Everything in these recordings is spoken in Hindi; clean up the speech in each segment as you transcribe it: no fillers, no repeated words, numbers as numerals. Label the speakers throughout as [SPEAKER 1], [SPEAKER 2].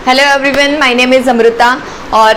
[SPEAKER 1] Hello everyone, my name is Amrita और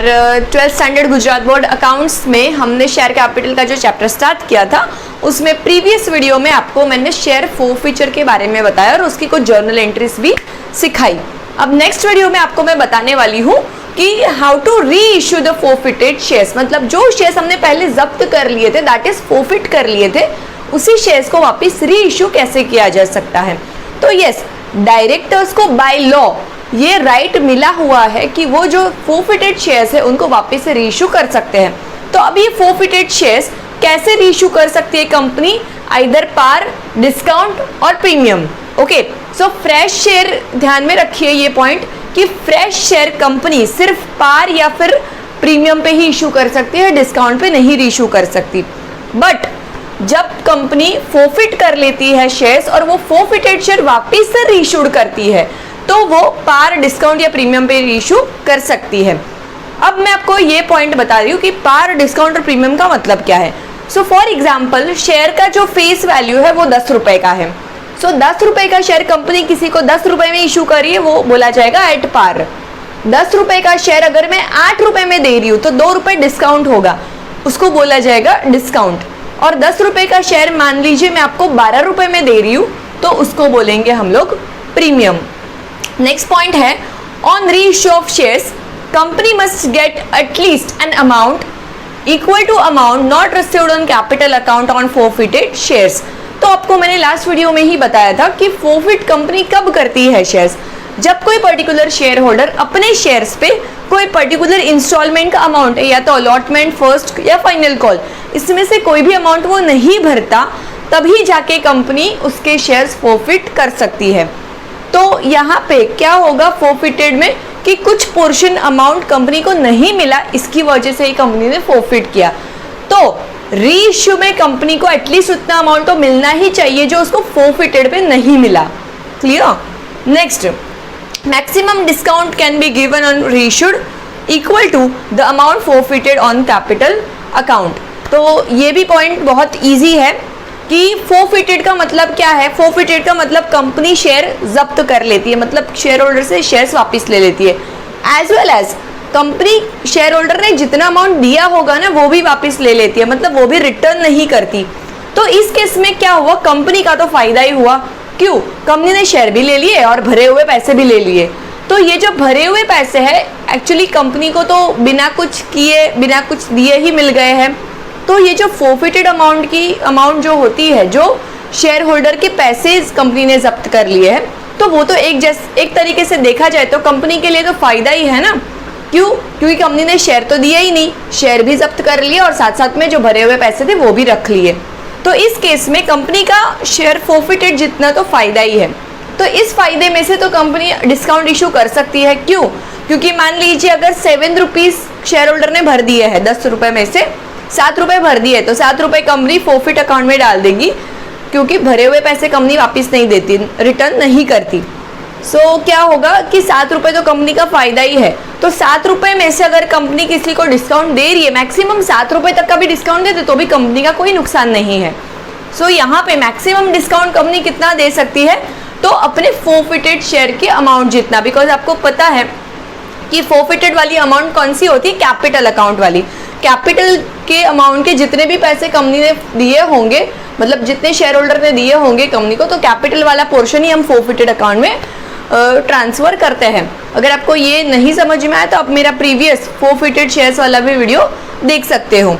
[SPEAKER 1] 12th standard Gujarat board accounts में हमने शेयर कैपिटल का जो चैप्टर स्टार्ट किया था उसमें प्रीवियस वीडियो में आपको मैंने शेयर फोरफीचर के बारे में बताया और उसकी कुछ जर्नल एंट्रीज भी सिखाई। अब नेक्स्ट वीडियो में आपको मैं बताने वाली हूँ कि how to reissue the forfeited shares, मतलब जो शेयर्स हमने पहले जब्त कर लिए थे, दैट इज फोरफिट कर लिए थे, उसी शेयर्स को वापस री इशू कैसे किया जा सकता है। तो यस, डायरेक्टर्स को बाय लॉ ये राइट मिला हुआ है कि वो जो फोरफिटेड शेयर्स है उनको वापस से रीइश्यू कर सकते हैं। तो अब ये फोरफिटेड शेयर्स कैसे रीइश्यू कर सकती है कंपनी, आइदर पार, डिस्काउंट और premium. Okay, so fresh share ध्यान में रखिए ये पॉइंट कि फ्रेश शेयर कंपनी सिर्फ पार या फिर प्रीमियम पे ही इशू कर सकती है, डिस्काउंट पे नहीं रीइश्यू कर सकती। बट जब कंपनी फोरफिट कर लेती है शेयर्स और वो फोरफिटेड शेयर वापस से रीइश्यूड करती है तो वो पार, डिस्काउंट या प्रीमियम पे रीइश्यू कर सकती है। अब मैं आपको ये पॉइंट बता रही हूँ कि पार, डिस्काउंट और प्रीमियम का मतलब क्या है। सो फॉर एग्जांपल, शेयर का जो फेस वैल्यू है वो 10 रुपए का है। सो 10 रुपए का शेयर कंपनी किसी को 10 रुपए में इशू कर रही है, वो बोला जाएगा एट पार। 10 रुपए का शेयर अगर मैं 8 रुपए में दे रही हूँ तो 2 रुपए डिस्काउंट होगा, उसको बोला जाएगा डिस्काउंट। और 10 रुपए का शेयर मान लीजिए मैं आपको 12 रुपए में दे रही हूँ तो उसको बोलेंगे हम लोग प्रीमियम। नेक्स्ट पॉइंट है, on reissue of shares company must get at least an amount equal to amount not received on capital account on forfeited shares. तो आपको मैंने लास्ट वीडियो में ही बताया था कि फोरफिट कंपनी कब करती है शेयर्स, जब कोई पर्टिकुलर शेयर होल्डर अपने शेयर्स पे कोई पर्टिकुलर इंस्टॉलमेंट का अमाउंट है, या तो अलॉटमेंट, फर्स्ट या फाइनल कॉल, इसमें से कोई भी अमाउंट वो नहीं भरता, तभी जाके कंपनी उसके शेयर्स फोरफिट कर सकती है। तो यहाँ पे क्या होगा फोरफिटेड में कि कुछ पोर्शन अमाउंट कंपनी को नहीं मिला, इसकी वजह से ही कंपनी ने फोरफिट किया। तो रीइश्यू में कंपनी को एटलीस्ट उतना अमाउंट तो मिलना ही चाहिए जो उसको फोरफिटेड पे नहीं मिला। Clear? Next, maximum discount can be given on reissued equal to the amount forfeited on capital account. तो ये भी पॉइंट बहुत ईजी है कि फोरफिटेड का मतलब क्या है। फोरफिटेड का मतलब कंपनी शेयर जब्त कर लेती है, मतलब शेयर होल्डर से शेयर्स वापस ले लेती है। As well as company shareholder ने जितना अमाउंट दिया होगा ना वो भी वापस ले लेती है, मतलब वो भी रिटर्न नहीं करती। तो इस केस में क्या हुआ, कंपनी का तो फायदा ही हुआ। क्यों? कंपनी ने शेयर भी ले लिए और भरे हुए पैसे भी ले लिए। तो ये जो भरे हुए पैसे है एक्चुअली कंपनी को तो बिना कुछ किए, बिना कुछ दिए ही मिल गए हैं। तो ये जो फोरफिटेड अमाउंट जो होती है, जो शेयर होल्डर के पैसे कंपनी ने जब्त कर लिए हैं, तो वो तो एक तरीके से देखा जाए तो कंपनी के लिए तो फायदा ही है ना। क्यों? क्योंकि कंपनी ने शेयर तो दिया ही नहीं, शेयर भी जब्त कर लिए और साथ साथ में जो भरे हुए पैसे थे वो भी रख लिए। तो इस केस में कंपनी का शेयर फोरफिटेड जितना तो फायदा ही है। तो इस फायदे में से तो कंपनी डिस्काउंट इशू कर सकती है। क्यों? क्योंकि मान लीजिए अगर 7 रुपीज शेयर होल्डर ने भर दिए है, 10 रुपए में से 7 रुपए भर दिए, तो 7 रुपए कंपनी फोरफिट अकाउंट में डाल देगी, क्योंकि भरे हुए पैसे कंपनी वापस नहीं देती, रिटर्न नहीं करती। सो क्या होगा कि 7 रुपए तो कंपनी का फायदा ही है। तो 7 रुपए में से अगर कंपनी किसी को डिस्काउंट दे रही है, मैक्सिमम 7 रुपए तक का भी डिस्काउंट दे दे तो भी कंपनी का कोई नुकसान नहीं है। सो यहाँ पे मैक्सिमम डिस्काउंट कंपनी कितना दे सकती है, तो अपने फोरफिटेड शेयर के अमाउंट जितना। बिकॉज आपको पता है कि फोरफिटेड वाली अमाउंट कौन सी होती है, कैपिटल अकाउंट वाली। कैपिटल के अमाउंट के जितने भी पैसे कंपनी ने दिए होंगे, मतलब जितने शेयर होल्डर ने दिए होंगे कंपनी को, तो कैपिटल वाला पोर्शन ही हम फोरफिटेड अकाउंट में ट्रांसफर करते हैं। अगर आपको ये नहीं समझ में आया तो आप मेरा प्रीवियस फोरफिटेड शेयर्स वाला भी वीडियो देख सकते हो।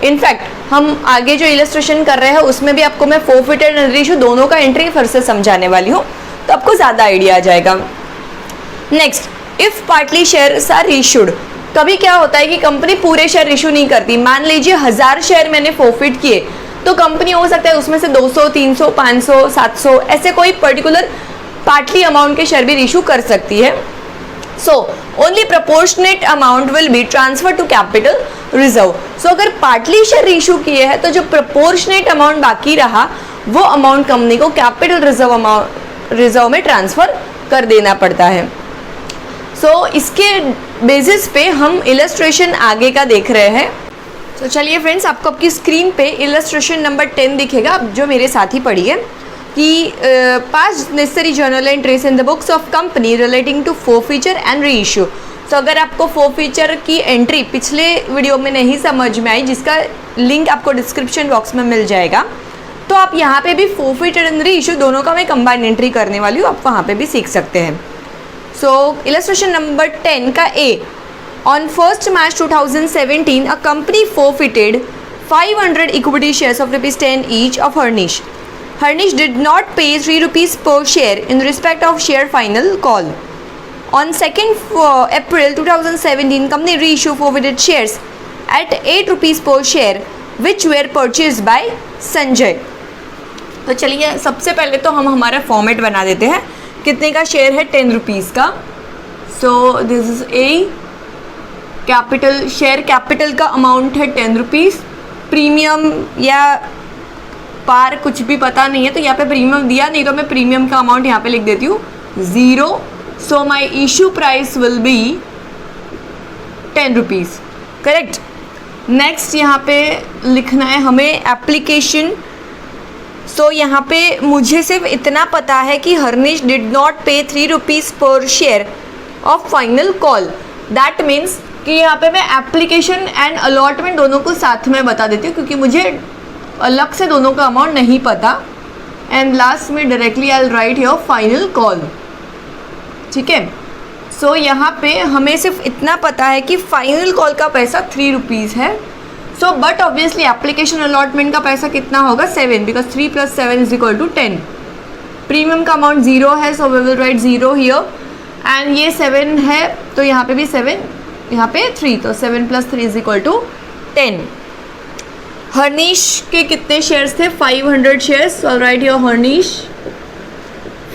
[SPEAKER 1] इनफैक्ट हम आगे जो इलस्ट्रेशन कर रहे हैं उसमें भी आपको मैं फोरफिटेड एंड रीइश्यू दोनों का एंट्री फिर से समझाने वाली हूँ, तो आपको ज़्यादा आइडिया आ जाएगा। Next, if partly shares are reissued, कभी क्या होता है कि कंपनी पूरे शेयर इशू नहीं करती। मान लीजिए 1000 शेयर मैंने फोरफिट किए, तो कंपनी हो सकता है उसमें से 200, 300, 500, 700 ऐसे कोई पर्टिकुलर पार्टली अमाउंट के शेयर भी इशू कर सकती है। So only proportionate amount will be transfer to capital reserve. So अगर पार्टली शेयर इशू किए हैं तो जो प्रपोर्शनेट अमाउंट बाकी रहा वो अमाउंट कंपनी को कैपिटल रिजर्व में ट्रांसफर कर देना पड़ता है। सो इसके बेसिस पे हम इलस्ट्रेशन आगे का देख रहे हैं। तो चलिए फ्रेंड्स, आपको आपकी स्क्रीन पे इलस्ट्रेशन नंबर 10 दिखेगा, जो मेरे साथ ही पढ़ी है। कि passed necessary journal entries in the books of company relating to forfeiture and reissue. तो अगर आपको फोरफीचर की एंट्री पिछले वीडियो में नहीं समझ में आई, जिसका लिंक आपको डिस्क्रिप्शन बॉक्स में मिल जाएगा, तो आप यहाँ पे भी फोरफीचर एंड री इशू दोनों का मैं कंबाइन एंट्री करने वाली हूँ, आप वहाँ पे भी सीख सकते हैं। सो इलस्ट्रेशन नंबर 10 का A, on 1 March 2017 a company forfeited 500 equity shares of ₹10 each of Harnish. Harnish did not pay ₹3 per share in respect of share final call. On 2nd April 2017, company reissued forfeited shares at ₹8 per share, which were purchased by Sanjay. तो चलिए सबसे पहले तो हम हमारा फॉर्मेट बना देते हैं। कितने का शेयर है? ₹10 का। So this is a capital, share capital का अमाउंट है ₹10। प्रीमियम या पार कुछ भी पता नहीं है, तो यहाँ पे प्रीमियम दिया नहीं, तो मैं प्रीमियम का अमाउंट यहाँ पे लिख देती हूँ 0। So my issue price will be ₹10, correct. Next यहाँ पे लिखना है हमें एप्लीकेशन। सो यहाँ पे मुझे सिर्फ इतना पता है कि हर्निश डिड नॉट पे ₹3 पर share of final call. That means कि यहाँ पे मैं एप्लीकेशन एंड अलॉटमेंट दोनों को साथ में बता देती हूँ, क्योंकि मुझे अलग से दोनों का अमाउंट नहीं पता। एंड लास्ट में directly I will right your final call, ठीक है। सो यहाँ पे हमें सिर्फ इतना पता है कि फाइनल कॉल का पैसा ₹3 है। So but obviously application allotment का पैसा कितना होगा? 7, बिकॉज 3 + 7 = 10। प्रीमियम का अमाउंट 0 है, so we will write 0 here. And ये 7 है, तो यहाँ पे भी 7, यहाँ पे 3, तो 7 + 3 = 10। हर्निश के कितने शेयर्स थे? 500 shares. So write your Harnish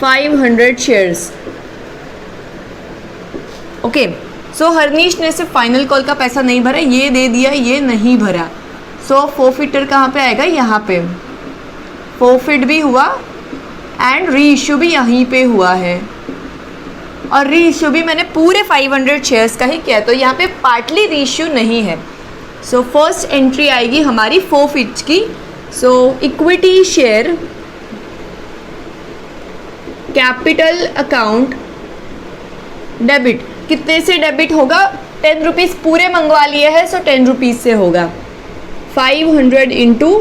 [SPEAKER 1] 500 shares, okay. So Harnish ने सिर्फ फाइनल कॉल का पैसा नहीं भरा, ये दे दिया, ये नहीं भरा। सो फोरफिटर कहाँ पे आएगा? यहाँ पे फोरफिट भी हुआ एंड री इशू भी यहीं पे हुआ है, और री इशू भी मैंने पूरे 500 शेयर्स का ही किया, तो यहाँ पे पार्टली री इशू नहीं है। सो फर्स्ट एंट्री आएगी हमारी फोरफिट की। So equity share capital account debit, कितने से डेबिट होगा? ₹10 पूरे मंगवा लिए हैं, सो ₹10 से होगा। 500 ×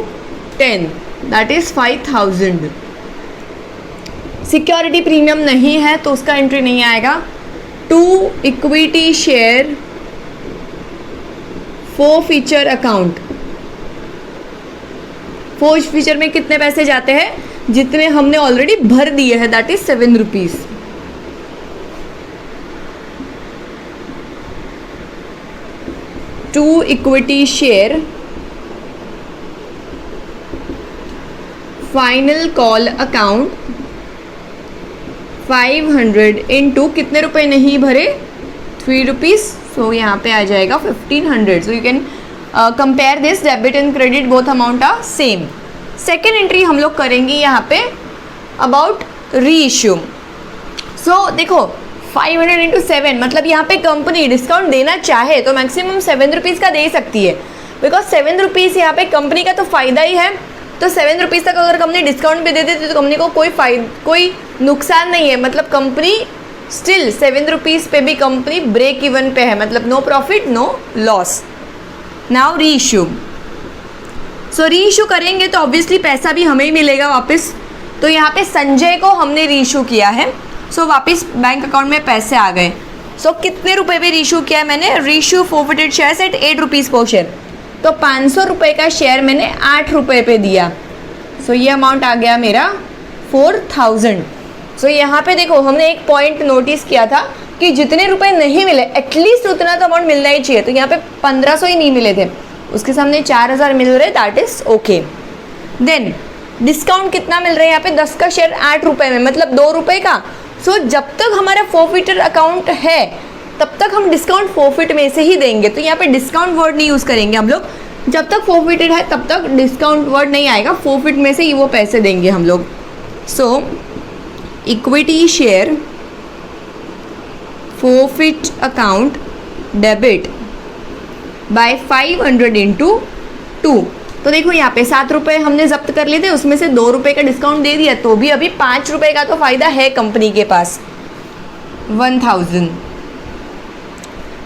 [SPEAKER 1] 10 दैट इज 5000। सिक्योरिटी प्रीमियम नहीं है, तो उसका एंट्री नहीं आएगा। To equity share forfeiture account, forfeiture में कितने पैसे जाते हैं? जितने हमने ऑलरेडी भर दिए हैं, that is ₹7। To equity share final call account 500 × कितने रुपए नहीं भरे? ₹3। सो यहाँ पे आ जाएगा 1500। So you can compare this, debit and credit both amount are same. Second entry हम लोग करेंगे यहाँ पे अबाउट री इश्यू। सो देखो 500 × 7, मतलब यहाँ पे कंपनी डिस्काउंट देना चाहे तो मैक्सिमम ₹7 का दे सकती है, बिकॉज ₹7 यहाँ पे कंपनी का तो फ़ायदा ही है। तो ₹7 तक अगर कंपनी डिस्काउंट भी दे देती तो कंपनी को कोई नुकसान नहीं है, मतलब कंपनी स्टिल ₹7 पे भी कंपनी ब्रेक इवन पे है, मतलब no profit no loss. Now reissue. So reissue करेंगे तो ऑब्वियसली पैसा भी हमें ही मिलेगा वापस। तो यहाँ पे संजय को हमने री इशू किया है, सो वापस बैंक अकाउंट में पैसे आ गए। सो कितने रुपए पे री इशू किया है मैंने? री इशू फोरफिटेड शेयर्स एट ₹8 पर शेयर, तो ₹500 का शेयर मैंने ₹8 पे दिया। सो ये अमाउंट आ गया मेरा 4000। सो यहाँ पे देखो हमने एक पॉइंट नोटिस किया था कि जितने रुपए नहीं मिले एटलीस्ट उतना तो अमाउंट मिलना ही चाहिए। तो यहाँ पे 1500 ही नहीं मिले थे, उसके सामने 4000 मिल रहे, that is okay. Then discount कितना मिल रहा है यहाँ पे? 10 का शेयर ₹8 में, मतलब ₹2 का। सो जब तक हमारा फोरफिटर अकाउंट है तब तक हम डिस्काउंट फोरफिट में से ही देंगे। तो यहाँ पे डिस्काउंट वर्ड नहीं यूज़ करेंगे हम लोग, जब तक फोरफिटेड है तब तक डिस्काउंट वर्ड नहीं आएगा, फोरफिट में से ही वो पैसे देंगे हम लोग। So equity share forfeit account debit by 500 × 2। तो देखो यहाँ पे ₹7 हमने जब्त कर लिए थे, उसमें से 2 रुपये का डिस्काउंट दे दिया, तो भी अभी 5 रुपये का तो फ़ायदा है कंपनी के पास। 1000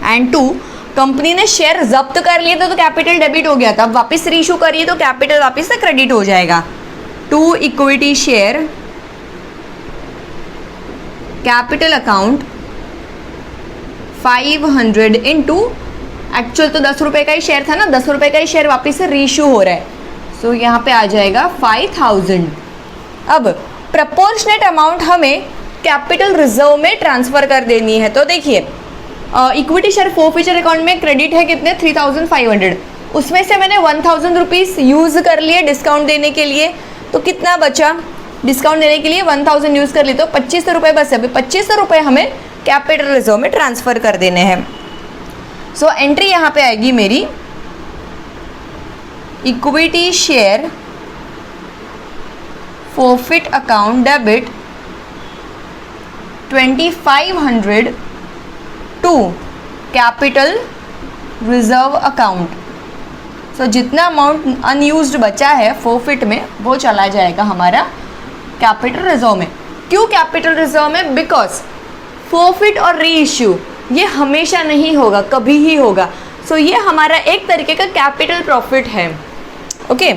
[SPEAKER 1] एंड 2, कंपनी ने शेयर जब्त कर लिए थे तो कैपिटल डेबिट हो गया था, अब वापस रीइशू करिए तो कैपिटल वापस से क्रेडिट हो जाएगा। 2 equity share capital account 500 into, actual तो 10 रुपये का ही शेयर था ना, 10 रुपये का ही शेयर वापस से रीइशू हो रहा है, सो यहाँ पे आ जाएगा 5000। अब प्रपोर्शनेट अमाउंट हमें कैपिटल रिजर्व में ट्रांसफ़र कर देनी है। तो देखिए इक्विटी शेयर फोरफीचर अकाउंट में क्रेडिट है कितने, 3500, उसमें से मैंने 1000 रुपीज़ यूज़ कर लिए डिस्काउंट देने के लिए, तो कितना बचा, डिस्काउंट देने के लिए 1000 यूज़ कर लिए तो 2500 रुपये बस है। अभी 2500 रुपये हमें कैपिटल रिजर्व में ट्रांसफ़र कर देने हैं। सो एंट्री यहाँ पे आएगी मेरी equity share forfeit account debit 2500 to capital reserve account. So जितना अमाउंट अनयूज्ड बचा है फोरफिट में वो चला जाएगा हमारा कैपिटल रिजर्व में। क्यों कैपिटल रिजर्व में? बिकॉज फोरफिट और री इश्यू ये हमेशा नहीं होगा, कभी ही होगा। सो ये हमारा एक तरीके का कैपिटल प्रॉफिट है। ओके,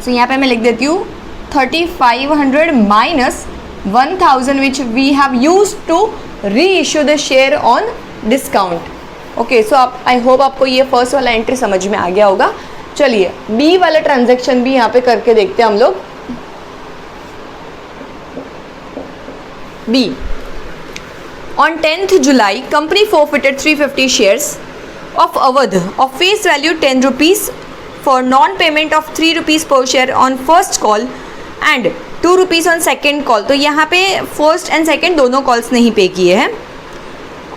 [SPEAKER 1] सो यहाँ पे मैं लिख देती हूँ 3500 minus 1000 which we have used to reissue the share on discount. Okay, so आप आई होप आपको ये फर्स्ट वाला एंट्री समझ में आ गया होगा। चलिए बी वाला ट्रांजैक्शन भी यहाँ पे करके देखते हैं हम लोग। B, on 10th July, company forfeited 350 shares of Awadh of face value 10 rupees for non-payment of 3 rupees per share on first call and 2 rupees on second call। तो यहाँ पे फर्स्ट एंड सेकेंड दोनों कॉल्स नहीं पे किए हैं।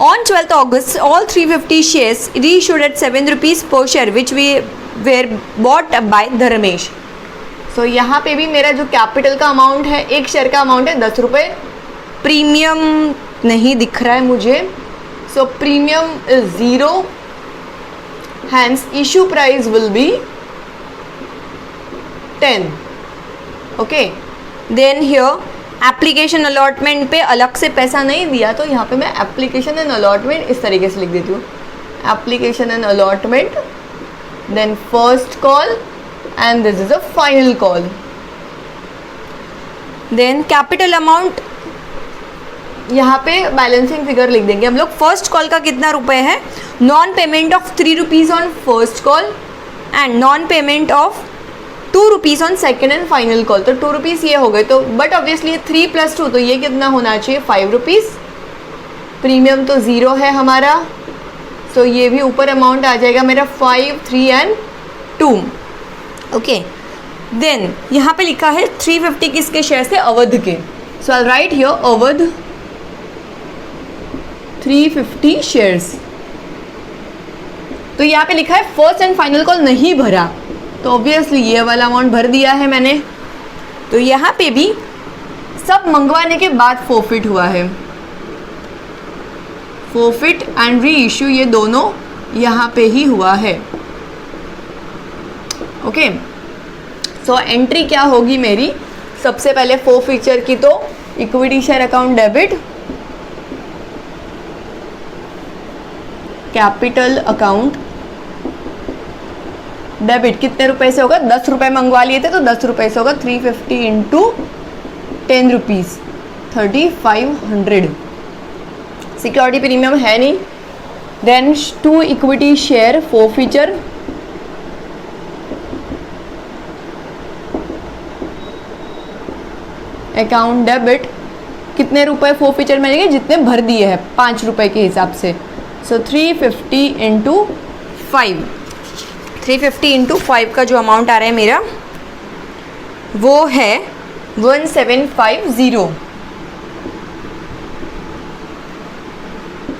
[SPEAKER 1] On 12th August, all 350 shares reissued at 7 rupees per share which we were bought by Dharmesh. सो यहाँ पे भी मेरा जो कैपिटल का अमाउंट है, एक शेयर का अमाउंट है 10 रुपये, प्रीमियम नहीं दिख रहा है मुझे, so premium is 0, hence issue price will be 10। Okay, then here application allotment पे अलग से पैसा नहीं दिया, तो यहाँ पे मैं एप्लीकेशन एंड अलॉटमेंट इस तरीके से लिख देती हूँ, application and allotment, then first call and this is a final call. Then capital amount यहाँ पे बैलेंसिंग फिगर लिख देंगे हम लोग। फर्स्ट कॉल का कितना रुपए है, non payment of 3 rupees on first call and non payment of 2 rupees on second and final call. तो 2 रुपीज़ ये हो गए, तो बट ऑब्वियसली 3 + 2 तो ये कितना होना चाहिए 5 रुपीज़। प्रीमियम तो 0 है हमारा, तो ये भी ऊपर अमाउंट आ जाएगा मेरा 5, 3 एंड 2। ओके, देन यहाँ पे लिखा है 350 किसके शेयर से, अवध के। सो I right here Awadh 350 shares. तो यहाँ पे लिखा है फर्स्ट एंड फाइनल कॉल नहीं भरा, तो ऑब्वियसली ये वाला अमाउंट भर दिया है मैंने। तो यहाँ पे भी सब मंगवाने के बाद फोरफिट हुआ है, फोरफिट एंड री इश्यू ये दोनों यहाँ पे ही हुआ है। ओके, सो एंट्री क्या होगी मेरी, सबसे पहले फोरफीचर की तो equity share account debit capital account debit कितने रुपए से होगा, 10 रुपये मंगवा लिए थे तो 10 रुपये से होगा 350 इंटू 10 रुपीज़ 3500। सिक्योरिटी प्रीमियम है नहीं। Then 2 equity share forfeiture account debit कितने रुपए फोरफीचर मिलेंगे, जितने भर दिए हैं 5 रुपये के हिसाब से। सो 350 इंटू 5, 350 इंटू 5 का जो अमाउंट आ रहा है मेरा वो है 1750।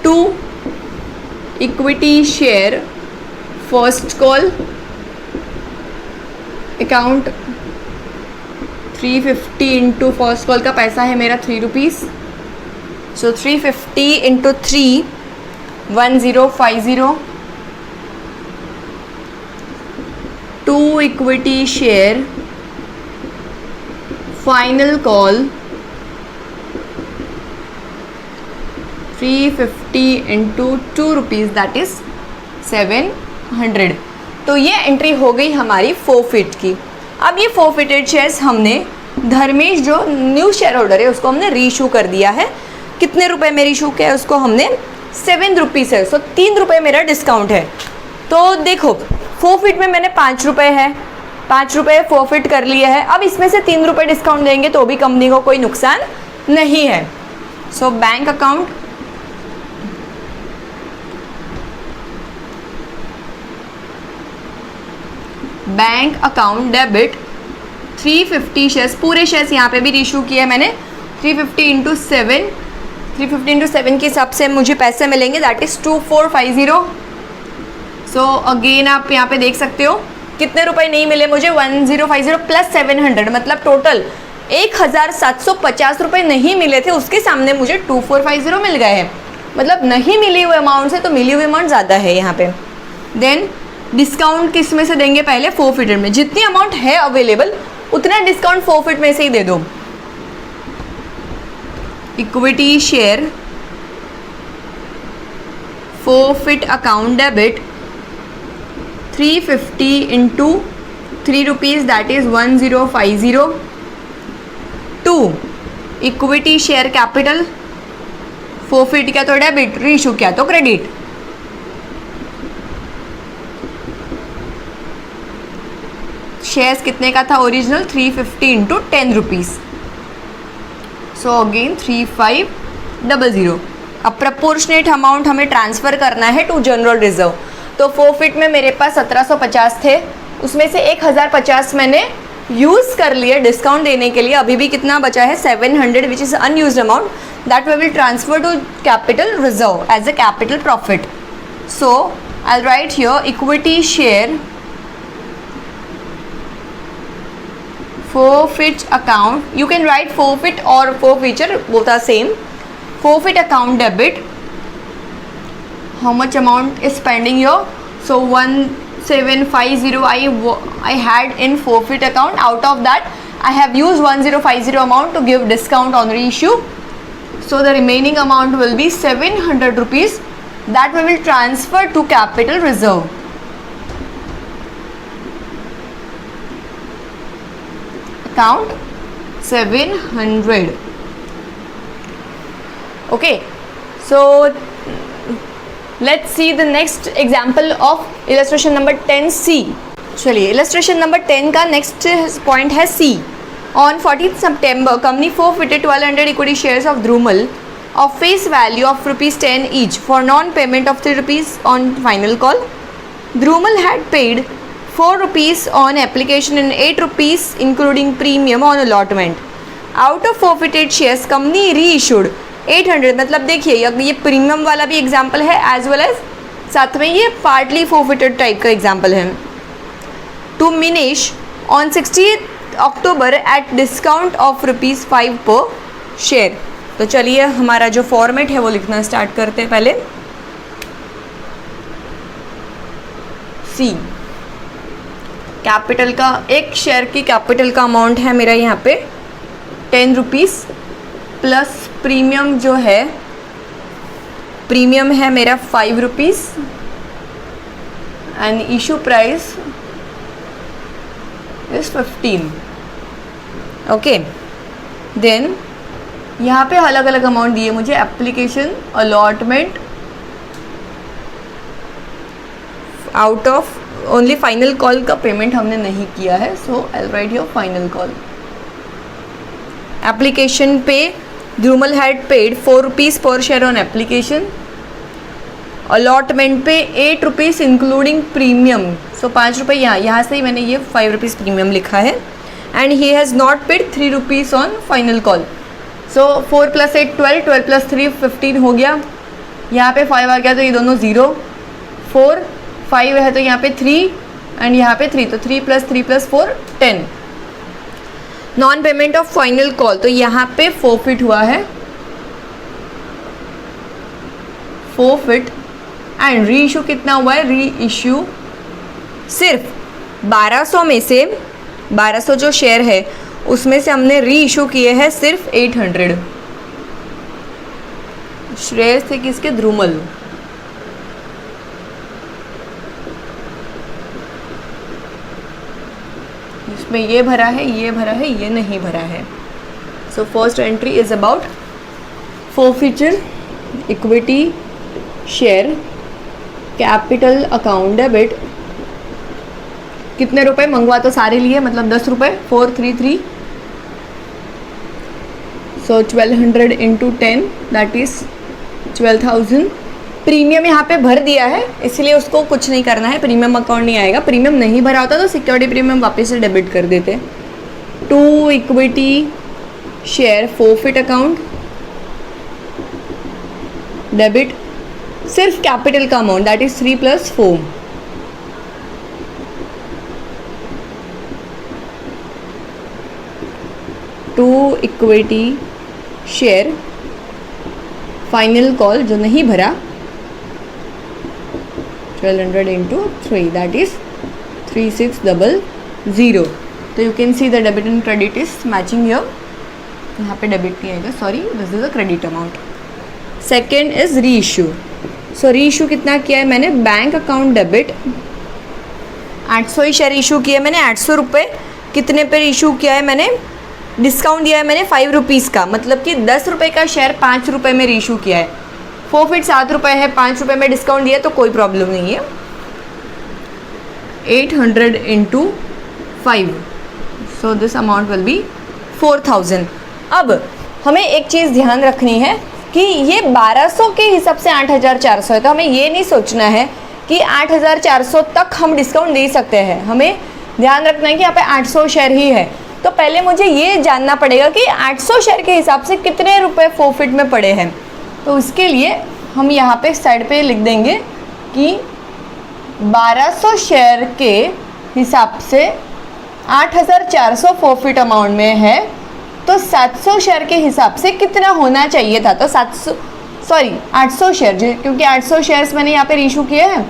[SPEAKER 1] 2 equity share first call account 350 into first call का पैसा है मेरा 3 rupees. So 350 into 3 1050। 2 equity share final call 350 into 2 rupees that is 700। तो ये एंट्री हो गई हमारी फोरफिट की। अब ये फोरफिटेड शेयर्स हमने धर्मेश जो न्यू शेयर होल्डर है उसको हमने रीइशू कर दिया है। कितने रुपए में रीइशू किया है उसको हमने 7 रुपीज़ है, सो 3 रुपये मेरा डिस्काउंट है। तो देखो फोरफिट में मैंने 5 रुपये है, 5 रुपये फोरफिट कर लिए है। अब इसमें से 3 रुपये डिस्काउंट देंगे तो भी कंपनी को कोई नुकसान नहीं है। So bank account debit 350 shares, पूरे शेयर्स यहाँ पे भी रीइशू किए हैं मैंने। 350 इंटू 7, 350 इंटू 7 के हिसाब से मुझे पैसे मिलेंगे दैट इज़ 2450। सो अगेन आप यहाँ पे देख सकते हो कितने रुपए नहीं मिले मुझे, 1050 प्लस 700, मतलब टोटल 1750 रुपये नहीं मिले थे, उसके सामने मुझे 2450 मिल गए हैं। मतलब नहीं मिली हुई अमाउंट से तो मिली हुई अमाउंट ज़्यादा है यहाँ पे। देन डिस्काउंट किस में से देंगे, पहले फोरफिटेड में जितनी अमाउंट है अवेलेबल उतना डिस्काउंट फोरफिट में से ही दे दो। Equity share forfeit account debit 350 into 3 rupees that is 1050 to equity share capital, forfeit किया तो डेबिट, रीइशू किया तो क्रेडिट। शेयर्स कितने का था original, 350 into 10 rupees, so again 3500। अब प्रपोर्शनेट अमाउंट हमें ट्रांसफ़र करना है टू जनरल रिजर्व। तो फोरफिट में मेरे पास 1750 थे, उसमें से 1050 मैंने यूज़ कर लिए डिस्काउंट देने के लिए। अभी भी कितना बचा है 700 which is unused amount that we will transfer to capital reserve as a capital profit. So I will write here equity share forfeit account, you can write forfeit or forfeiture, both are same. Forfeit account debit, how much amount is pending here, so 1750 I had in forfeit account. Out of that I have used 1050 amount to give discount on reissue, so the remaining amount will be 700 rupees that we will transfer to capital reserve. Account 700. Okay, so let's see the next example of illustration number 10C. चलिए illustration number 10 का next point है C. On 14th September, company forfeited 1200 equity shares of Drumal of face value of ₹10 each for non-payment of 3 rupees on final call. Drumal had paid 4 rupees on application and 8 rupees including premium on allotment. Out of forfeited shares, company reissued 800, मतलब देखिए ये प्रीमियम वाला भी एग्जाम्पल है एज वेल एज साथ में ये पार्टली forfeited टाइप का एग्जाम्पल है। टू मिनिश on 60 October at discount of ₹5 per share. तो चलिए हमारा जो फॉर्मेट है वो लिखना स्टार्ट करते हैं। पहले सी, कैपिटल का, एक शेयर की कैपिटल का अमाउंट है मेरा यहाँ पे 10 रुपीज़ प्लस प्रीमियम जो है, प्रीमियम है मेरा 5 rupees and issue price is 15। Okay, then यहाँ पे अलग अलग अमाउंट दिए मुझे, application, allotment, out of only final call का पेमेंट हमने नहीं किया है, so I write your final call. Application पे ड्रूमल had paid 4 rupees per share on application. Allotment पे 8 रुपीज़ इंक्लूडिंग प्रीमियम, सो 5 रुपये यहाँ से ही मैंने ये 5 रुपीज़ प्रीमियम लिखा है। And he has not paid 3 rupees on final call, सो 4 + 8 12, 12 + 3 15 हो गया। यहाँ पे 5 आ गया तो ये दोनों 0, 4 5 है तो यहाँ पे 3 एंड यहाँ पे 3, तो 3 + 3 + 4 10। Non payment of final call, तो यहाँ पे फोरफिट हुआ है, फोरफिट एंड री इशू कितना हुआ है, री इशू सिर्फ 1200 में से 1200 जो शेयर है उसमें से हमने री इशू किए हैं सिर्फ 800। श्रेयस थे किसके? ध्रुमल। इसमें ये भरा है, ये भरा है, ये नहीं भरा है। So first entry is about forfeiture, equity share, capital account debit. कितने रुपए मंगवा तो सारे लिए, मतलब 10 रुपये, 433। सो 1200 इंटू 10 दैट इज 12,000। प्रीमियम यहाँ पे भर दिया है, इसलिए उसको कुछ नहीं करना है, प्रीमियम अकाउंट नहीं आएगा। प्रीमियम नहीं भरा होता तो सिक्योरिटी प्रीमियम वापस से डेबिट कर देते। 2 equity share forfeit account debit, सिर्फ कैपिटल का amount that is 3 + 4। 2 equity share final call जो नहीं भरा, 1200 इंटू 3 दैट इज 3600। तो you can see the debit and credit is matching here. यहाँ पे डेबिट नहीं आएगा, sorry, this is a credit amount. Second is reissue. So reissue कितना किया है मैंने? बैंक अकाउंट डेबिट 800 ही शेयर इशू किया है मैंने। 800 रुपये कितने पर इशू किया है मैंने? डिस्काउंट दिया है मैंने 5 रुपीज़ का, मतलब कि 10 रुपये का शेयर 5 रुपये में रीइशू किया है। फोरफिट 7 रुपये है, 5 रुपये में डिस्काउंट दिया तो कोई प्रॉब्लम नहीं है। 800 into 5, so this amount will B 4000। अब हमें एक चीज़ ध्यान रखनी है कि ये 1200 के हिसाब से 8400 है, तो हमें ये नहीं सोचना है कि 8400 तक हम डिस्काउंट दे सकते हैं। हमें ध्यान रखना है कि यहाँ पे 800 शेयर ही है, तो पहले मुझे ये जानना पड़ेगा कि 800 शेयर के हिसाब से कितने रुपए फोरफिट में पड़े हैं। तो उसके लिए हम यहाँ पे साइड पे लिख देंगे कि 1200 शेयर के हिसाब से 8400 फोरफिट अमाउंट में है, तो 700 शेयर के हिसाब से कितना होना चाहिए था? तो 800 शेयर, क्योंकि 800 शेयर्स मैंने यहाँ पे रीइशू किए हैं,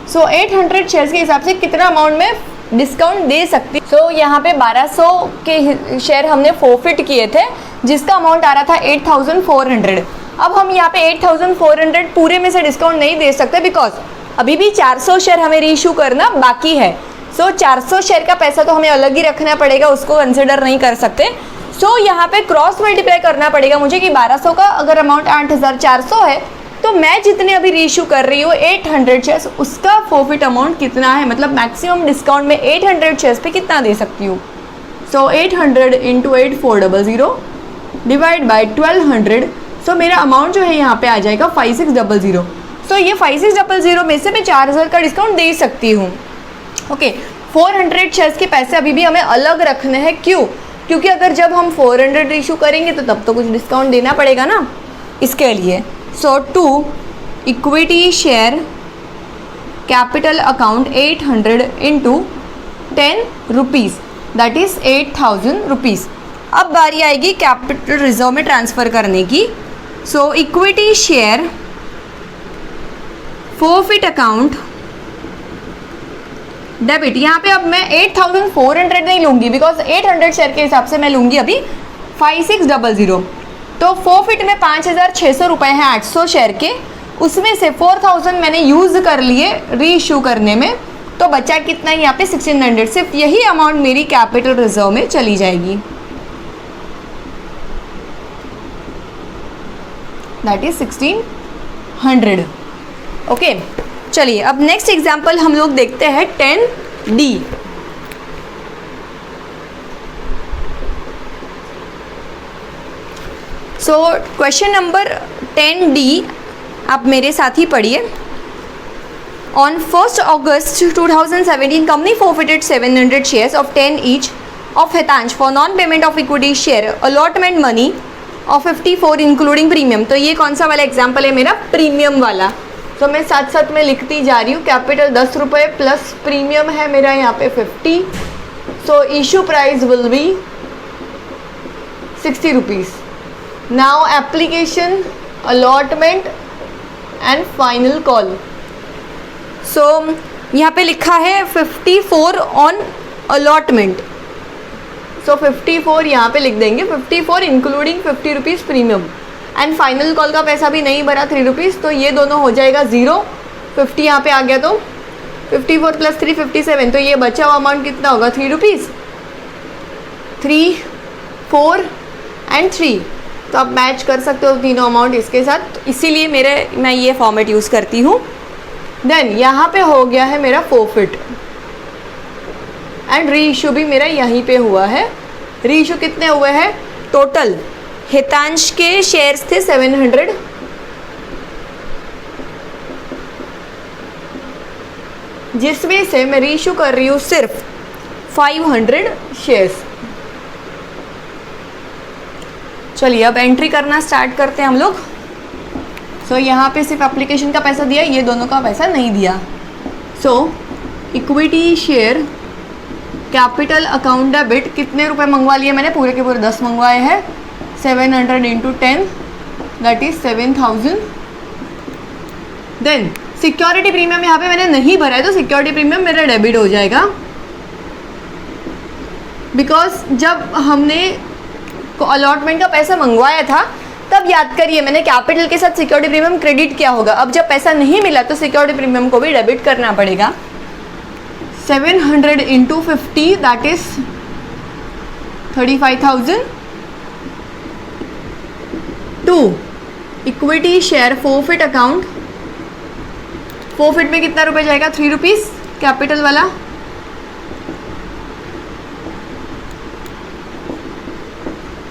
[SPEAKER 1] सो 800 शेयर्स के हिसाब से कितना अमाउंट में डिस्काउंट दे सकती। सो यहाँ पे 1200 के शेयर हमने फोरफिट किए थे, जिसका अमाउंट आ रहा था 8400। अब हम यहाँ पे 8400 पूरे में से डिस्काउंट नहीं दे सकते, बिकॉज अभी भी 400 शेयर हमें रीइशू करना बाकी है। सो 400 शेयर का पैसा तो हमें अलग ही रखना पड़ेगा, उसको कंसिडर नहीं कर सकते। सो यहाँ पे क्रॉस मल्टीप्लाई करना पड़ेगा मुझे कि 1200 का अगर अमाउंट 8400 है, तो मैं जितने अभी रीइशू कर रही हूँ 800 शेयर्स, उसका फोरफिट अमाउंट कितना है, मतलब मैक्सिमम डिस्काउंट में 800 शेयर्स पे कितना दे सकती हूँ। सो 800 इंटू 8400 डिवाइड बाई 1200, सो मेरा अमाउंट जो है यहाँ पे आ जाएगा 5600। सो ये 5600 में से मैं 4000 का डिस्काउंट दे सकती हूँ। ओके, 400 शेयर्स के पैसे अभी भी हमें अलग रखने हैं। क्यों? क्योंकि अगर जब हम 400 इशू करेंगे तो तब तो कुछ डिस्काउंट देना पड़ेगा ना, इसके लिए। So 2 equity share capital account 800 into 10 rupees that is 8000 rupees. अब बारी आएगी कैपिटल रिजर्व में ट्रांसफ़र करने की। So equity share forfeit account debit, यहाँ पे अब मैं 8400 नहीं लूँगी, बिकॉज 800 शेयर के हिसाब से मैं लूँगी अभी 5600। तो फोरफिट में 5600 रुपये हैं 800 शेयर के, उसमें से 4000 मैंने यूज़ कर लिए री इशू करने में, तो बचा कितना यहाँ पे 1600। सिर्फ यही अमाउंट मेरी कैपिटल रिजर्व में चली जाएगी, दैट इज 1600। ओके, चलिए अब नेक्स्ट एग्जाम्पल हम लोग देखते हैं 10D। So question number 10D आप मेरे साथ ही पढ़िए। On 1 August 2017 company forfeited 700 shares of 10 each of Hitansh for non payment of equity share allotment money of 54 including premium. तो ये कौन सा वाला एग्जाम्पल है मेरा? प्रीमियम वाला। तो मैं साथ साथ में लिखती जा रही हूँ। कैपिटल 10 रुपये प्लस प्रीमियम है मेरा यहाँ पे 50। So issue price will be 60 rupees. Now application, allotment and final call. सो यहाँ पे लिखा है 54 ऑन अलॉटमेंट। सो 54 यहाँ पे लिख देंगे, 54 including 50 rupees premium. And final call का पैसा भी नहीं भरा 3 रुपीज़, तो ये दोनों हो जाएगा 0। 50 यहाँ पे आ गया तो 54 + 3 57, तो ये बचा हुआ अमाउंट कितना होगा 3 रुपीज़। 3, 4 एंड 3, तो आप मैच कर सकते हो तीनों अमाउंट इसके साथ, इसीलिए मैं ये फॉर्मेट यूज़ करती हूँ। देन यहाँ पे हो गया है मेरा फोरफिट एंड री इशू भी मेरा यहीं पे हुआ है। री इशू कितने हुए हैं टोटल? हितांश के शेयर्स थे 700, जिसमें से मैं री इशू कर रही हूँ सिर्फ 500 शेयर्स। चलिए अब एंट्री करना स्टार्ट करते हैं हम लोग। सो यहाँ पे सिर्फ एप्लीकेशन का पैसा दिया, ये दोनों का पैसा नहीं दिया। So equity share capital account debit कितने रुपए मंगवा लिए मैंने? पूरे के पूरे 10 मंगवाए हैं। 700 × 10 that is 7000। Then security premium यहाँ पे मैंने नहीं भरा है, तो सिक्योरिटी प्रीमियम मेरा डेबिट हो जाएगा, बिकॉज जब हमने अलॉटमेंट का पैसा मंगवाया था तब याद करिए मैंने कैपिटल के साथ सिक्योरिटी प्रीमियम क्रेडिट किया होगा। अब जब पैसा नहीं मिला तो सिक्योरिटी प्रीमियम को भी डेबिट करना पड़ेगा। 700 × 50 that is 35,000 to equity share forfeit account. Forfeit में कितना रुपए जाएगा? 3 रुपीज़ कैपिटल वाला।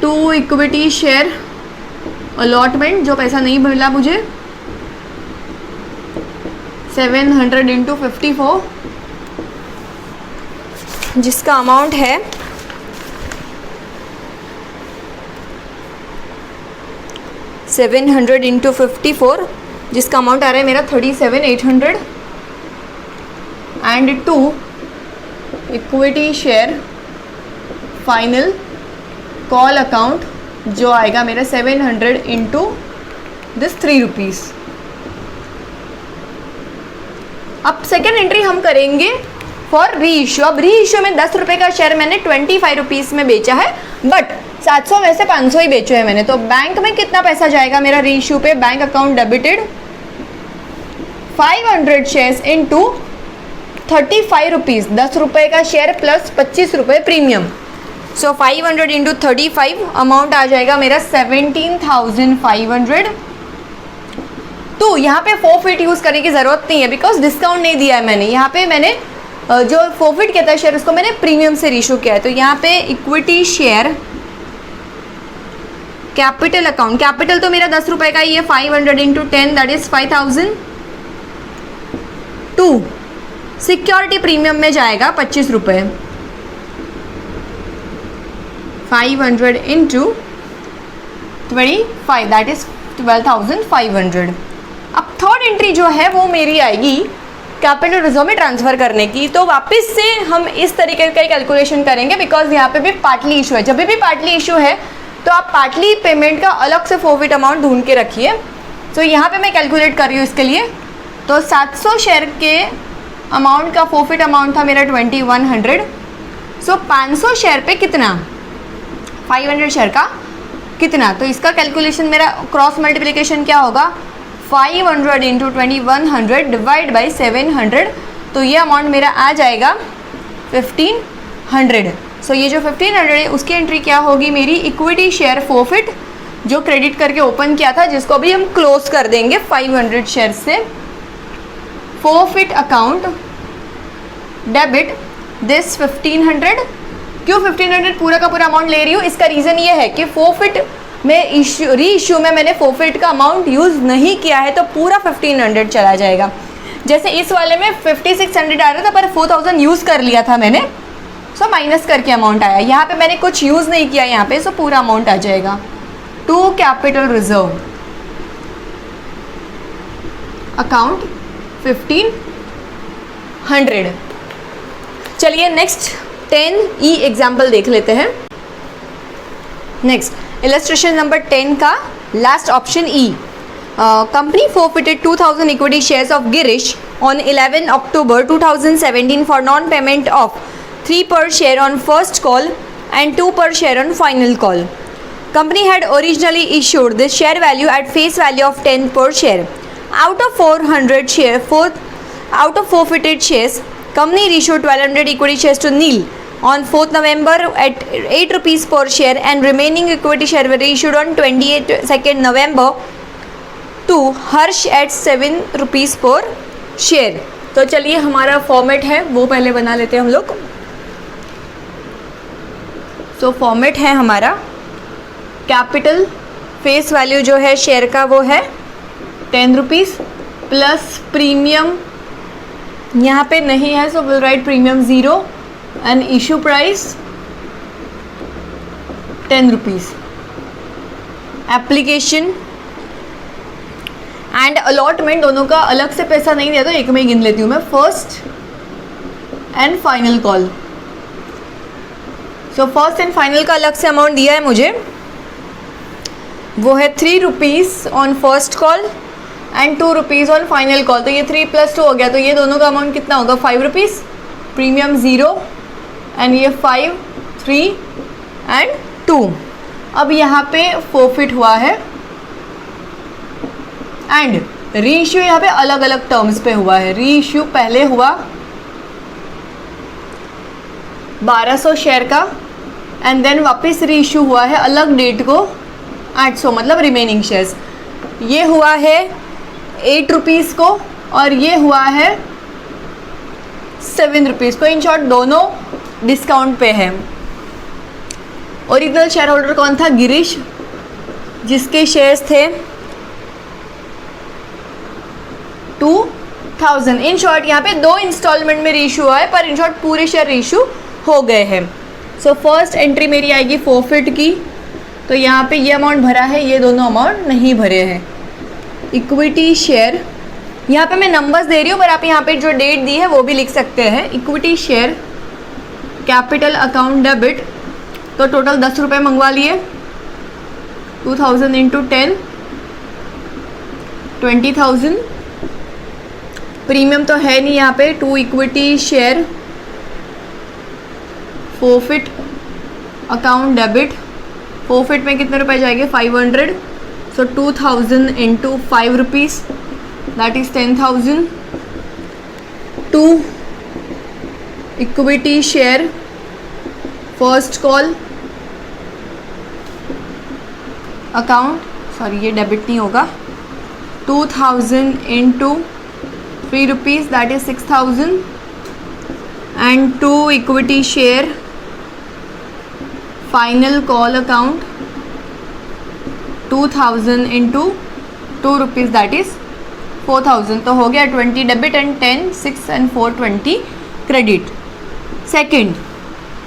[SPEAKER 1] टू इक्विटी शेयर अलॉटमेंट, जो पैसा नहीं मिला मुझे, 700 × 54, जिसका अमाउंट है 700 × 54, जिसका अमाउंट आ रहा है मेरा 37,800 and to equity share final call account, जो आएगा मेरा 700 × दिस 3 रुपीज़। अब सेकेंड एंट्री हम करेंगे फॉर री इशू। अब री इशू में 10 रुपये का शेयर मैंने 25 रुपीज़ में बेचा है, बट 700 में से 500 ही बेचे हैं मैंने। तो बैंक में कितना पैसा जाएगा मेरा री इशू पे? Bank account debited 500 shares into 35 rupees, 10 रुपये का शेयर प्लस 25 रुपये प्रीमियम। सो 500 × 35 अमाउंट आ जाएगा मेरा 17,500। तो यहाँ पे फोरफिट यूज़ करने की ज़रूरत नहीं है, बिकॉज डिस्काउंट नहीं दिया है मैंने। यहाँ पे मैंने जो फोरफिट किया था शेयर, उसको मैंने प्रीमियम से रीशू किया है। तो यहाँ पे equity share capital account, capital तो मेरा 10 रुपये का ही है, 500 × 10 that is 5,000 to security premium में जाएगा 25 रुपये, 500 × 25 दैट इज 12,500। अब थर्ड एंट्री जो है वो मेरी आएगी कैपिटल रिजर्व में ट्रांसफ़र करने की। तो वापस से हम इस तरीके का कैलकुलेशन करेंगे, बिकॉज यहाँ पे भी पार्टली इशू है। जब भी पार्टली इशू है तो आप पार्टली पेमेंट का अलग से फोरफिट अमाउंट ढूंढ के रखिए। तो यहाँ पे मैं कैलकुलेट कर रही हूँ इसके लिए। तो 700 शेयर के अमाउंट का फोरफिट अमाउंट था मेरा 2100। सो 500 शेयर पे कितना? 500 शेयर का कितना? तो इसका कैलकुलेशन मेरा क्रॉस मल्टीप्लिकेशन क्या होगा? 500 × 2100 डिवाइड बाई 700। तो ये अमाउंट मेरा आ जाएगा 1500। सो ये जो 1500 है उसकी एंट्री क्या होगी मेरी? इक्विटी शेयर फोरफिट जो क्रेडिट करके ओपन किया था, जिसको अभी हम क्लोज कर देंगे 500 शेयर से। Forfeit account debit this 1500। क्यों 1500 पूरा का पूरा अमाउंट ले रही हूँ? इसका रीज़न ये है कि फोरफिट में री इशू में मैंने फोरफिट का अमाउंट यूज़ नहीं किया है, तो पूरा 1500 चला जाएगा। जैसे इस वाले में 5600 आ रहा था, पर 4000 यूज़ कर लिया था मैंने, सो माइनस करके अमाउंट आया। यहाँ पे मैंने कुछ यूज़ नहीं किया यहाँ पे, सो पूरा अमाउंट आ जाएगा। To capital reserve account 1500। चलिए नेक्स्ट 10E एग्जाम्पल देख लेते हैं। नेक्स्ट इलस्ट्रेशन नंबर 10 का last option E। Company forfeited 2000 equity shares of Girish on 11 October 2017 for non-payment of 3 per share on first call and 2 per share on final call. Company had originally issued this share value at face value of 10 per share. Out of 400 shares, company issued 1200 equity shares to Neil on 4th November at 8 rupees per share, and remaining equity share were issued on 22nd November to Harsh at 7 rupees per share. तो चलिए हमारा फॉर्मेट है वो पहले बना लेते हैं हम लोग. तो फॉर्मेट है हमारा कैपिटल फेस वैल्यू जो है शेयर का वो है 10 रुपीज़ प्लस प्रीमियम यहाँ पे नहीं है, so will write premium 0 and issue price 10 rupees. Application and allotment दोनों का अलग से पैसा नहीं दिया, तो एक में ही गिन लेती हूँ मैं. First and final call. So first and final का अलग से अमाउंट दिया है मुझे, वो है 3 rupees on first call and 2 rupees on final call. तो ये 3 + 2 हो गया, तो ये दोनों का अमाउंट कितना होगा 5 रुपीज़. प्रीमियम 0 एंड ये 5, 3 एंड 2. अब यहाँ पे फोरफिट हुआ है एंड रीइश्यू यहाँ पे अलग अलग टर्म्स पे हुआ है. रीइश्यू पहले हुआ 1200 शेयर का एंड देन वापस रीइश्यू हुआ है अलग डेट को 800, मतलब रिमेनिंग शेयर्स. ये हुआ है 8 रुपीज़ को और ये हुआ है 7 रुपीज़ को. इन शॉर्ट दोनों डिस्काउंट पे है. ओरिजिनल शेयर होल्डर कौन था? गिरीश, जिसके शेयर्स थे 2000. इन शॉर्ट यहाँ पे 2 इंस्टॉलमेंट में रीइश्यू हुआ है, पर इन शॉर्ट पूरे शेयर रीइश्यू हो गए हैं. सो फर्स्ट एंट्री मेरी आएगी फोरफिट की. तो यहाँ पे ये अमाउंट भरा है, ये दोनों अमाउंट नहीं भरे हैं. इक्विटी शेयर, यहाँ पे मैं नंबर्स दे रही हूँ, पर आप यहाँ पे जो डेट दी है वो भी लिख सकते हैं. Equity share capital account debit, तो टोटल 10 रुपये मंगवा लिए. 2000 × 10 20,000. प्रीमियम तो है नहीं यहाँ पे. 2 equity share forfeit account debit. Forfeit में कितने रुपए जाएंगे 500. सो 2000 × 5 rupees, that is 10,000. 2 equity share first call account, sorry ये डेबिट नहीं होगा. 2000 × 3 rupees, that is 6,000. And 2 equity share final call account 2000 × 2 rupees, that is 4,000. तो हो गया 20 debit and 10, 6 and 4 20 credit. Second,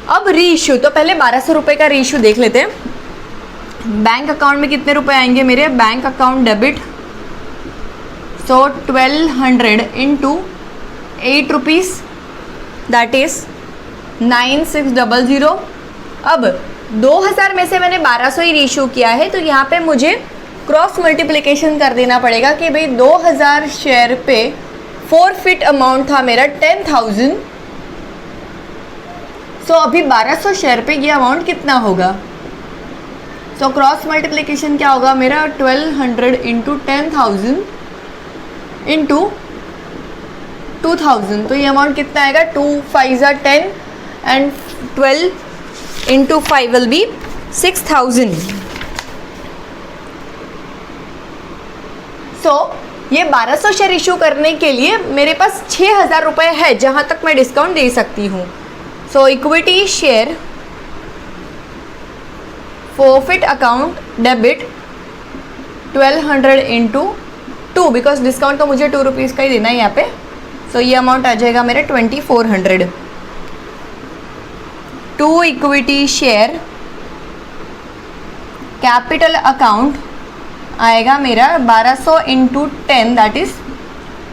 [SPEAKER 1] अब रीइश्यू. तो पहले 1200 रुपये का रीइश्यू देख लेते हैं. बैंक अकाउंट में कितने रुपए आएंगे मेरे? Bank account debit, so 1200 × 8 rupees, that is 9600. अब 2000 में से मैंने 1200 ही रीइश्यू किया है, तो यहाँ पे मुझे क्रॉस मल्टीप्लिकेशन कर देना पड़ेगा कि भाई 2000 शेयर पे फोरफिट अमाउंट था मेरा 10,000. सो अभी 1200 शेयर पे ये अमाउंट कितना होगा? सो क्रॉस मल्टीप्लिकेशन क्या होगा मेरा? 1200 × 10,000 × 2000. तो ये अमाउंट कितना आएगा? 2 5 are 10 एंड 12 × 5 will be 6,000. सो ये 1200 शेयर इशू करने के लिए मेरे पास 6,000 रुपये है, जहाँ तक मैं डिस्काउंट दे सकती हूँ. So equity share forfeit account debit 1200 × 2, because discount तो मुझे 2 रुपीज़ का ही देना है यहाँ पे. सो ये अमाउंट आ जाएगा मेरे 2400. 2 इक्विटी शेयर कैपिटल अकाउंट आएगा मेरा 1200 × 10, दैट इज़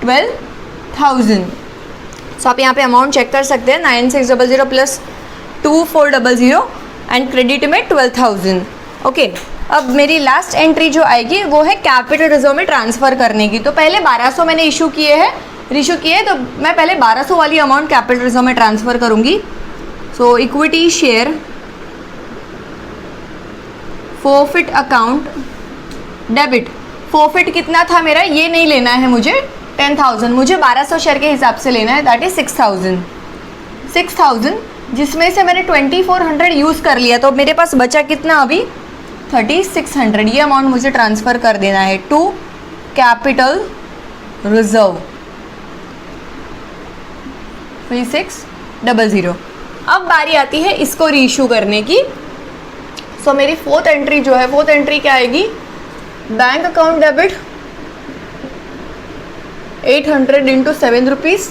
[SPEAKER 1] 12,000. सो आप यहाँ पे अमाउंट चेक कर सकते हैं. 9600 प्लस 2400 एंड क्रेडिट में 12,000. ओके, अब मेरी लास्ट एंट्री जो आएगी वो है कैपिटल रिजर्व में ट्रांसफ़र करने की. तो पहले 1200 मैंने इशू किए हैं, तो मैं पहले 1200 वाली अमाउंट कैपिटल रिजर्व में ट्रांसफ़र करूँगी. So equity share forfeit account debit. Forfeit कितना था मेरा, ये नहीं लेना है मुझे 10,000, मुझे 1200 शेयर के हिसाब से लेना है, दैट इज 6,000, जिसमें से मैंने 2400 यूज़ कर लिया, तो मेरे पास बचा कितना अभी 3600। ये अमाउंट मुझे ट्रांसफ़र कर देना है टू कैपिटल रिजर्व 3600। अब बारी आती है इसको रीइशू करने की। सो मेरी फोर्थ एंट्री जो है, फोर्थ एंट्री क्या आएगी, bank account debit 800 into 7 rupees,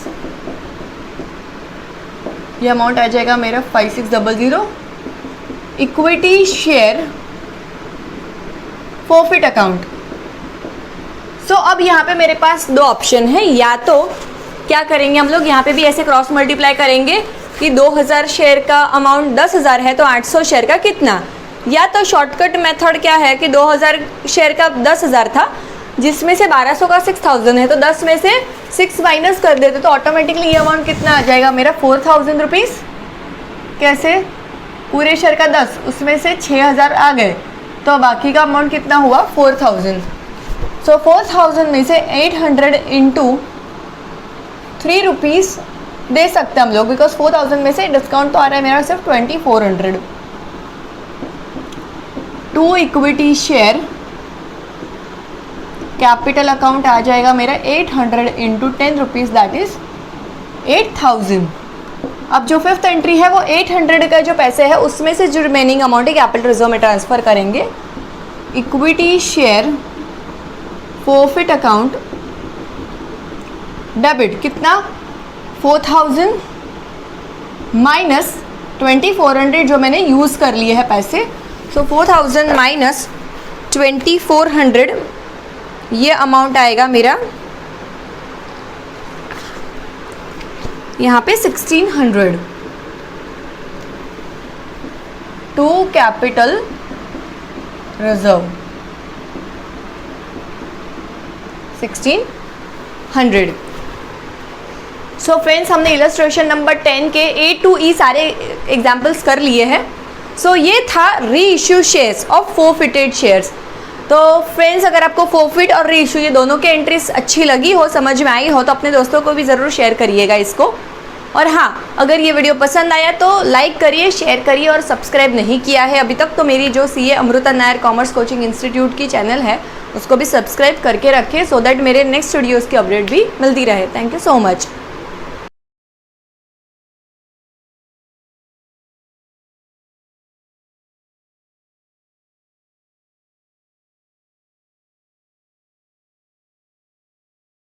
[SPEAKER 1] ये अमाउंट आ जाएगा मेरा 5600। Equity share forfeit account. So अब यहाँ पे मेरे पास दो ऑप्शन है, या तो क्या करेंगे हम लोग, यहाँ पे भी ऐसे क्रॉस मल्टीप्लाई करेंगे कि 2000 शेयर का अमाउंट 10,000 है तो 800 शेयर का कितना, या तो शॉर्टकट मेथड क्या है कि 2000 शेयर का 10,000 था, जिसमें से 1200 का 6000 है, तो 10 में से 6 माइनस कर देते तो ऑटोमेटिकली ये अमाउंट कितना आ जाएगा मेरा 4000 रुपीज़। कैसे, पूरे शेयर का 10, उसमें से 6000 आ गए, तो बाकी का अमाउंट कितना हुआ 4000। सो 4000 में से 800 इंटू 3 रुपीज़ दे सकते हैं हम लोग, बिकॉज 4000 में से डिस्काउंट तो आ रहा है मेरा सिर्फ 2400। To equity share capital account आ जाएगा मेरा 800 इंटू 10 रुपीज़, दैट इज 8000। अब जो फिफ्थ एंट्री है वो 800 का जो पैसे है उसमें से जो रिमेनिंग अमाउंट है कैपिटल रिजर्व में ट्रांसफ़र करेंगे। Equity share forfeit account debit कितना 4000 माइनस 2400 जो मैंने यूज़ कर लिए हैं पैसे। सो 4000 माइनस 2400, ये अमाउंट आएगा मेरा यहाँ पे 1600 to capital reserve 1600। So friends, हमने इलस्ट्रेशन नंबर 10 के A to E सारे एग्जाम्पल्स कर लिए हैं। सो ये था re issue shares of forfeited shares. तो फ्रेंड्स, अगर आपको फोरफिट और री इश्यू ये दोनों के एंट्रीज अच्छी लगी हो, समझ में आई हो, तो अपने दोस्तों को भी ज़रूर शेयर करिएगा इसको। और हाँ, अगर ये वीडियो पसंद आया तो लाइक करिए, शेयर करिए, और सब्सक्राइब नहीं किया है अभी तक तो मेरी जो CA Amrita Nair commerce coaching institute की चैनल है उसको भी सब्सक्राइब करके रखें, सो दैट मेरे नेक्स्ट वीडियोज़ की अपडेट भी मिलती रहे। Thank you so much.